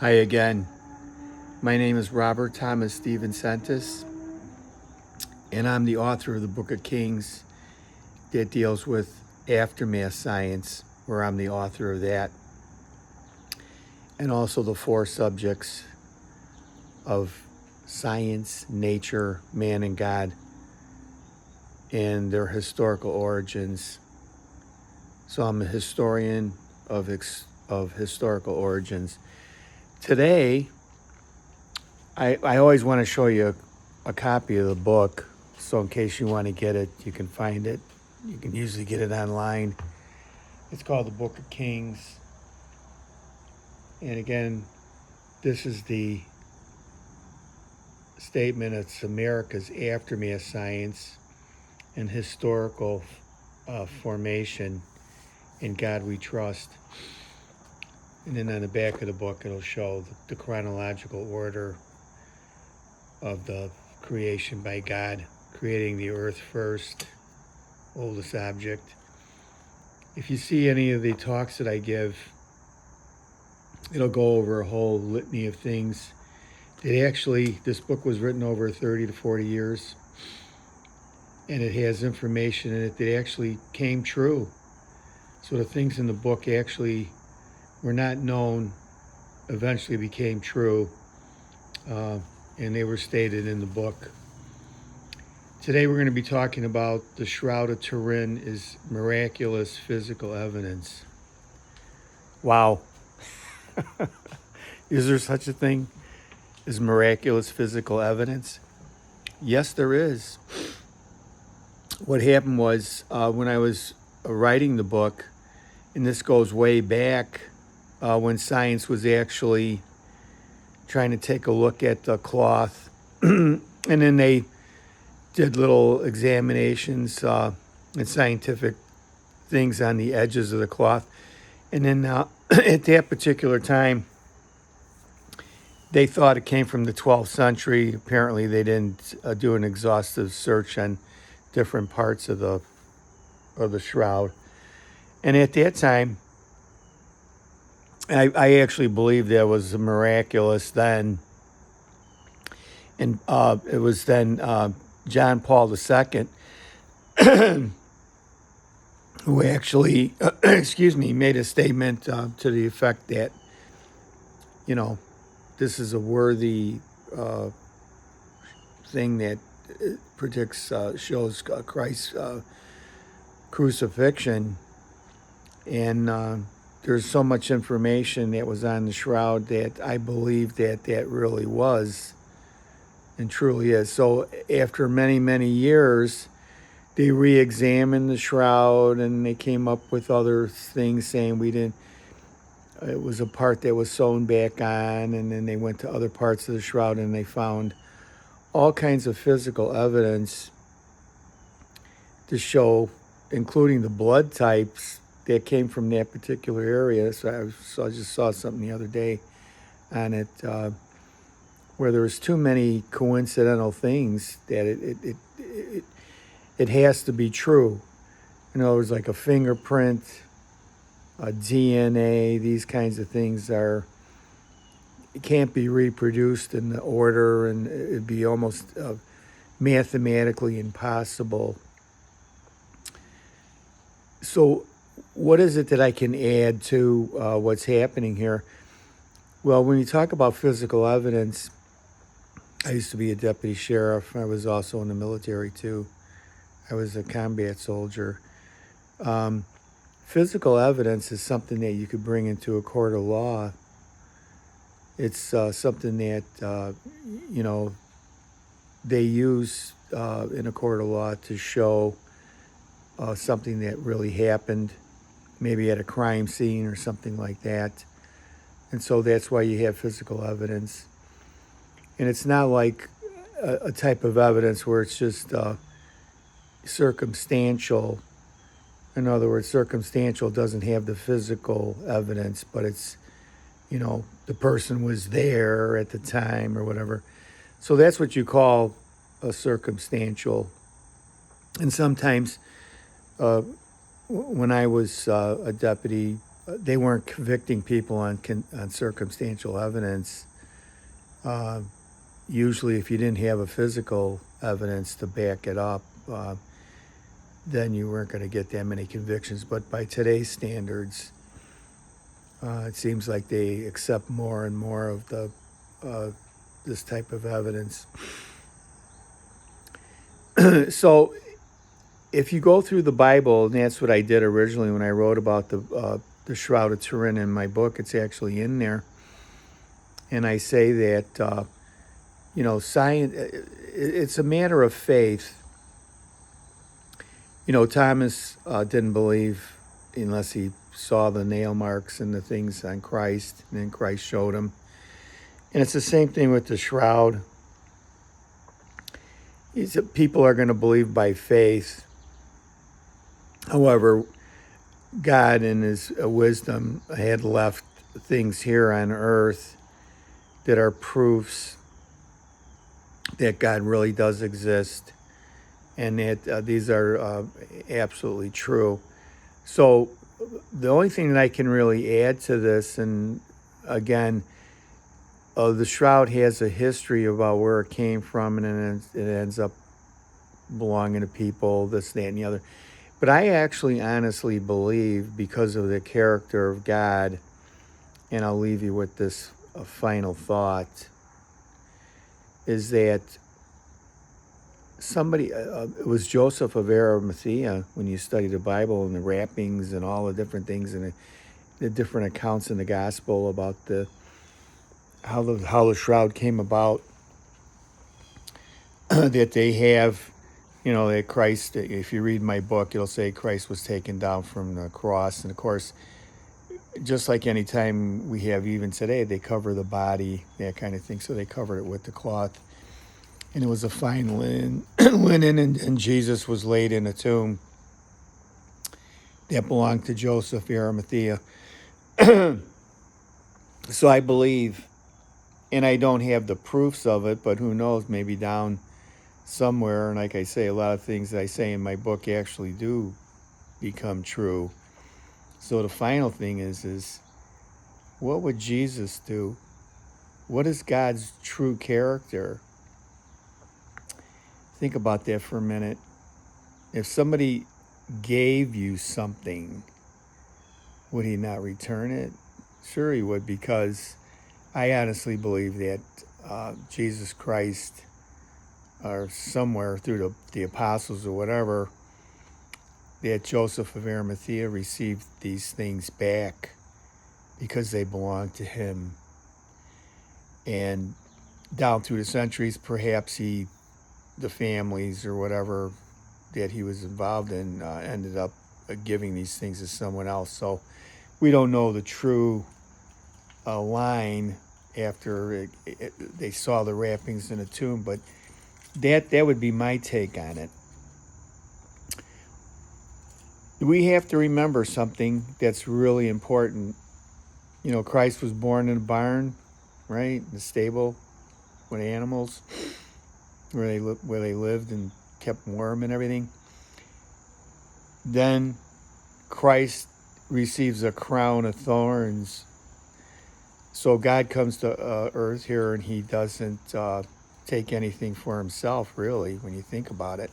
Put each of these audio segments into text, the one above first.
Hi again. My name is Robert Thomas Stevencentis, and I'm the author of the Book of Kings that deals with aftermath science, where I'm the author of that, and also the four subjects of science, nature, man, and God, and their historical origins. So I'm a historian of historical origins. Today, I always want to show you a copy of the book, so in case you want to get it, you can find it. You can usually get it online. It's called the Book of Kings. And again, this is the statement. It's America's aftermath science and historical formation. In God we trust. And then on the back of the book, it'll show the chronological order of the creation by God, creating the earth first, oldest object. If you see any of the talks that I give, it'll go over a whole litany of things. This book was written over 30 to 40 years, and it has information in it that actually came true. So the things in the book actually were not known, eventually became true, and they were stated in the book. Today we're going to be talking about the Shroud of Turin is miraculous physical evidence. Wow. Is there such a thing as miraculous physical evidence? Yes, there is. What happened was when I was writing the book, and this goes way back when science was actually trying to take a look at the cloth, and then they did little examinations and scientific things on the edges of the cloth. And then at that particular time, they thought it came from the 12th century. Apparently, they didn't do an exhaustive search on different parts of the shroud. And at that time, I actually believed that was miraculous then. And it was then John Paul II who actually, made a statement to the effect that, this is a worthy thing that predicts, shows Christ's crucifixion. And there's so much information that was on the shroud that I believe that really was and truly is. So after many, many years, they re-examined the shroud and they came up with other things saying it was a part that was sewn back on, and then they went to other parts of the shroud and they found all kinds of physical evidence to show, including the blood types that came from that particular area. So I just saw something the other day on it where there was too many coincidental things that it has to be true. In other words, like a fingerprint, a DNA, these kinds of things it can't be reproduced in the order, and it'd be almost mathematically impossible. So what is it that I can add to what's happening here? Well, when you talk about physical evidence, I used to be a deputy sheriff. I was also in the military too. I was a combat soldier. Physical evidence is something that you could bring into a court of law. It's something that, they use in a court of law to show something that really happened, maybe at a crime scene or something like that. And so that's why you have physical evidence. And it's not like a type of evidence where it's just circumstantial. In other words, circumstantial doesn't have the physical evidence, but it's, the person was there at the time or whatever. So that's what you call a circumstantial. And sometimes when I was a deputy, they weren't convicting people on circumstantial evidence. Usually, if you didn't have a physical evidence to back it up, then you weren't going to get that many convictions. But by today's standards, it seems like they accept more and more of the this type of evidence. So, if you go through the Bible, and that's what I did originally when I wrote about the Shroud of Turin in my book, it's actually in there, and I say that science, it's a matter of faith. Thomas didn't believe unless he saw the nail marks and the things on Christ, and then Christ showed him. And it's the same thing with the shroud. People are going to believe by faith. However, God in his wisdom had left things here on earth that are proofs that God really does exist, and that these are absolutely true. So the only thing that I can really add to this, and again, the shroud has a history about where it came from, and then it ends up belonging to people, this, that, and the other. But I actually honestly believe, because of the character of God, and I'll leave you with this final thought, is that it was Joseph of Arimathea, when you study the Bible and the wrappings and all the different things and the different accounts in the gospel about how the shroud came about, that they have, that Christ, if you read my book, it'll say Christ was taken down from the cross. And of course, just like any time we have, even today, they cover the body, that kind of thing. So they covered it with the cloth. And it was a fine linen, and Jesus was laid in a tomb that belonged to Joseph of Arimathea. So I believe, and I don't have the proofs of it, but who knows, maybe down somewhere, and like I say, a lot of things that I say in my book actually do become true. So the final thing is what would Jesus do? What is God's true character? Think about that for a minute. If somebody gave you something, would he not return it? Sure he would, because I honestly believe that Jesus Christ, or somewhere through the apostles or whatever, that Joseph of Arimathea received these things back because they belonged to him. And down through the centuries, perhaps the families or whatever that he was involved in ended up giving these things to someone else. So we don't know the true line after they saw the wrappings in a tomb, but that would be my take on it. We have to remember something that's really important. Christ was born in a barn, right? In the stable with animals, where they lived and kept warm and everything. Then Christ receives a crown of thorns. So God comes to earth here, and he doesn't take anything for himself, really, when you think about it.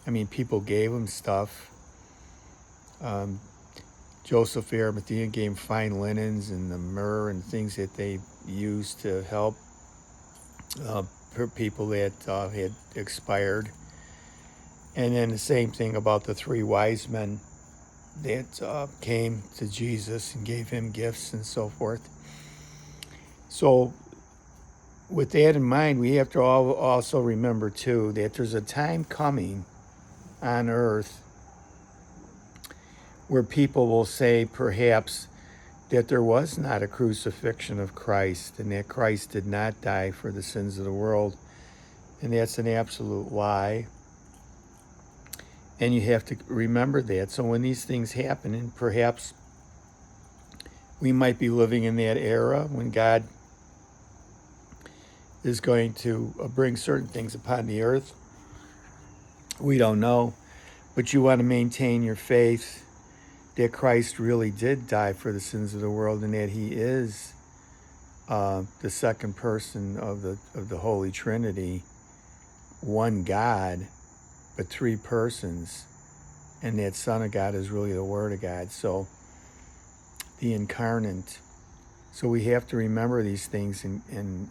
I mean, people gave him stuff. Joseph of Arimathea gave him fine linens and the myrrh and things that they used to help people that had expired. And then the same thing about the three wise men that came to Jesus and gave him gifts and so forth. So with that in mind, we have to also remember, too, that there's a time coming on earth where people will say, perhaps, that there was not a crucifixion of Christ, and that Christ did not die for the sins of the world. And that's an absolute lie. And you have to remember that. So when these things happen, and perhaps we might be living in that era when God is going to bring certain things upon the earth. We don't know. But you want to maintain your faith. that Christ really did die for the sins of the world, and that he is the second person of the Holy Trinity, one God, but three persons, and that Son of God is really the Word of God. So the incarnate. So we have to remember these things and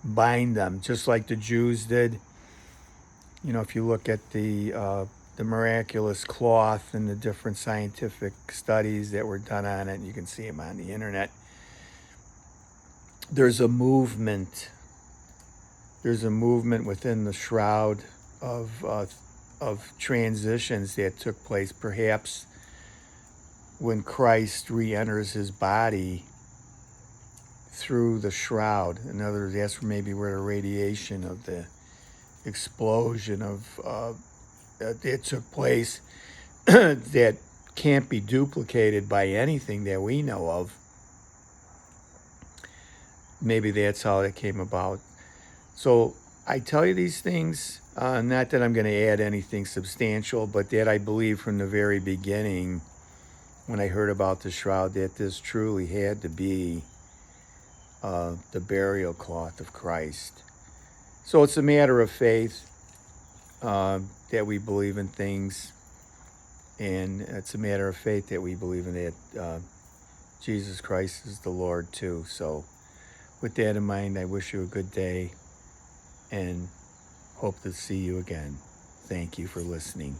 bind them, just like the Jews did. You know, if you look at the miraculous cloth and the different scientific studies that were done on it, you can see them on the internet. There's a movement. There's a movement within the shroud of transitions that took place, perhaps when Christ re-enters his body through the shroud. In other words, that's maybe where the radiation of the explosion of it took place that can't be duplicated by anything that we know of. Maybe that's how it came about. So I tell you these things, not that I'm going to add anything substantial, but that I believe from the very beginning, when I heard about the shroud, that this truly had to be the burial cloth of Christ. So it's a matter of faith that we believe in things, and it's a matter of faith that we believe in that Jesus Christ is the Lord too. So with that in mind, I wish you a good day and hope to see you again. Thank you for listening.